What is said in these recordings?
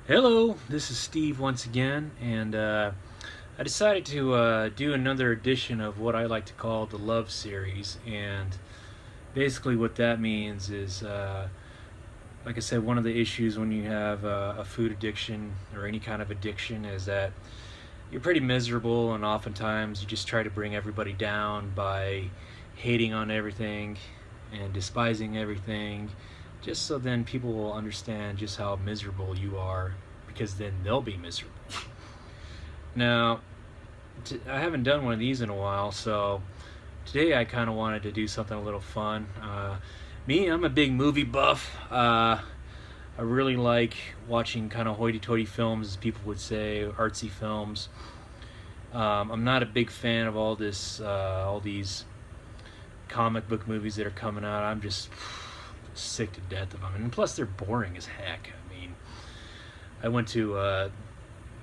Hello, this is Steve once again, and I decided to do another edition of what I like to call the Love Series. And basically, what that means is, like I said, one of the issues when you have a food addiction or any kind of addiction is that you're pretty miserable, and oftentimes you just try to bring everybody down by hating on everything and despising everything, just so then people will understand just how miserable you are, because then they'll be miserable. Now, I haven't done one of these in a while, so today I kind of wanted to do something a little fun. I'm a big movie buff. I really like watching kind of hoity-toity films, as people would say, artsy films. I'm not a big fan of all these comic book movies that are coming out. I'm just sick to death of them, and plus they're boring as heck. I mean, I went to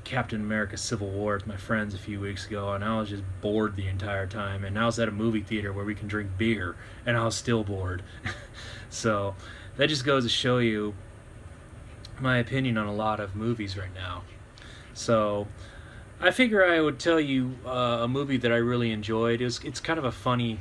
Captain America: Civil War with my friends a few weeks ago, and I was just bored the entire time. And I was at a movie theater where we can drink beer, and I was still bored. So that just goes to show you my opinion on a lot of movies right now. So I figure I would tell you a movie that I really enjoyed. It's kind of a funny,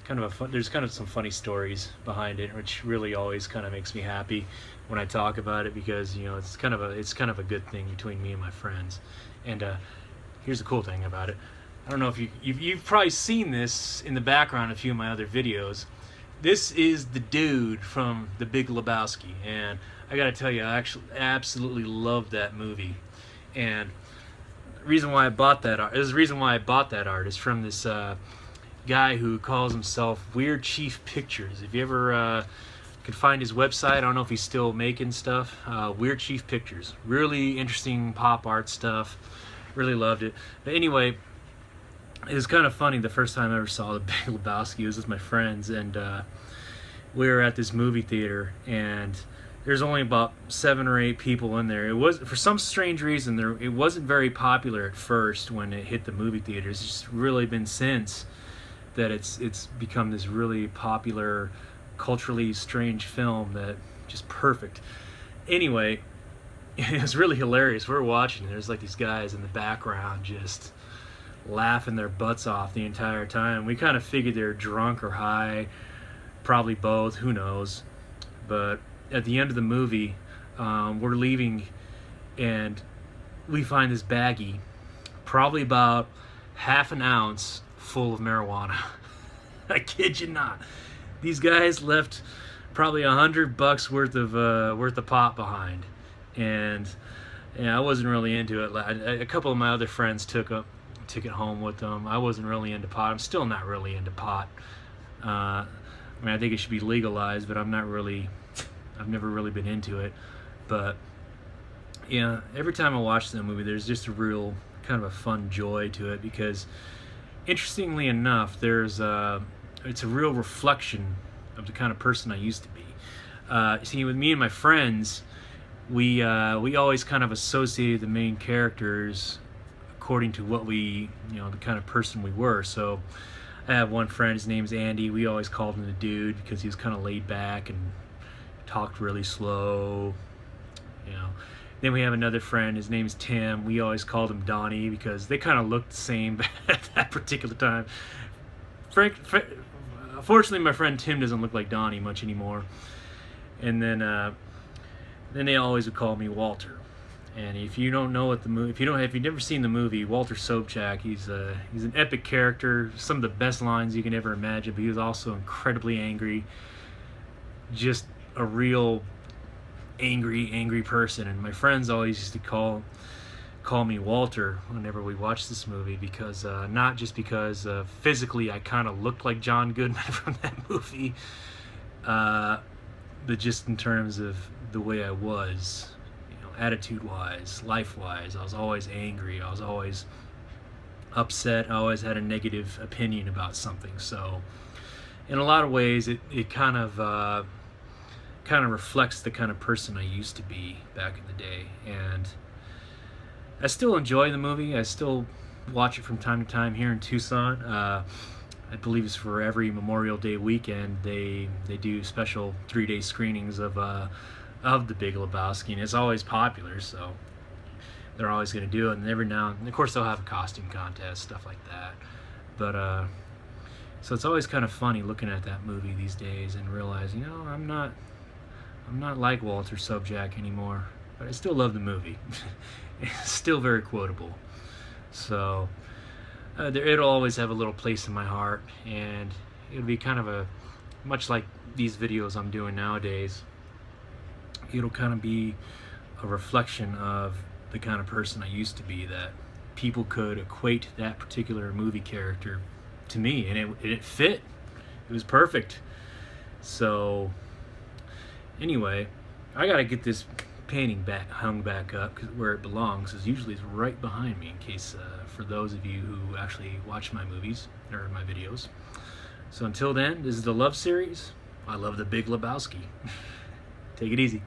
there's kind of some funny stories behind it, which really always kind of makes me happy when I talk about it, because it's kind of a good thing between me and my friends. And here's the cool thing about it. I don't know if you've probably seen this in the background of a few of my other videos. This is the dude from The Big Lebowski, and I gotta tell you, I actually absolutely love that movie. And the reason why I bought that art is from this guy who calls himself Weird Chief Pictures. If you ever could find his website, I don't know if he's still making stuff. Weird Chief Pictures, really interesting pop art stuff. Really loved it. But anyway, it was kind of funny. The first time I ever saw The Big Lebowski, it was with my friends, and we were at this movie theater, and there's only about 7 or 8 people in there. It was, for some strange reason, it wasn't very popular at first when it hit the movie theaters. It's just really been since that it's become this really popular, culturally strange film that just perfect. Anyway, it was really hilarious. We were watching, there's like these guys in the background just laughing their butts off the entire time. We kind of figured they were drunk or high, probably both, who knows. But at the end of the movie, we're leaving, and we find this baggie, probably about half an ounce full of marijuana. I kid you not. These guys left probably $100 worth of pot behind, and I wasn't really into it. A couple of my other friends took it home with them. I wasn't really into pot. I'm still not really into pot. I think it should be legalized, but I've never really been into it. But yeah, every time I watch that movie, there's just a real kind of a fun joy to it, because interestingly enough, it's a real reflection of the kind of person I used to be. See, with me and my friends, we always kind of associated the main characters according to what the kind of person we were. So I have one friend, his name's Andy. We always called him the dude because he was kind of laid back and talked really slow. Then we have another friend, his name's Tim. We always called him Donnie because they kind of looked the same at that particular time. Fortunately, my friend Tim doesn't look like Donnie much anymore. And then they always would call me Walter. And if you don't know what the movie, if you've never seen the movie, Walter Sobchak, he's an epic character. Some of the best lines you can ever imagine. But he was also incredibly angry. Just a real angry person. And my friends always used to call me Walter whenever we watched this movie, because not just because physically I kind of looked like John Goodman from that movie, but just in terms of the way I was, attitude-wise, life-wise. I was always angry. I was always upset. I always had a negative opinion about something. So in a lot of ways, it kind of reflects the kind of person I used to be back in the day. And I still enjoy the movie. I still watch it from time to time here in Tucson. I believe it's for every Memorial Day weekend. They do special 3-day screenings of of the Big Lebowski, and it's always popular, so they're always going to do it. And every now and of course they'll have a costume contest, stuff like that. But so it's always kind of funny looking at that movie these days and realizing, I'm not like Walter Sobchak anymore, but I still love the movie. It's still very quotable. So it'll always have a little place in my heart, and it'll be kind of a, much like these videos I'm doing nowadays, it'll kind of be a reflection of the kind of person I used to be, that people could equate that particular movie character to me, and it fit. It was perfect. So anyway, I gotta get this painting hung back up where it belongs, because usually it's right behind me, in case for those of you who actually watch my movies or my videos. So until then, this is the Love Series. I love the Big Lebowski. Take it easy.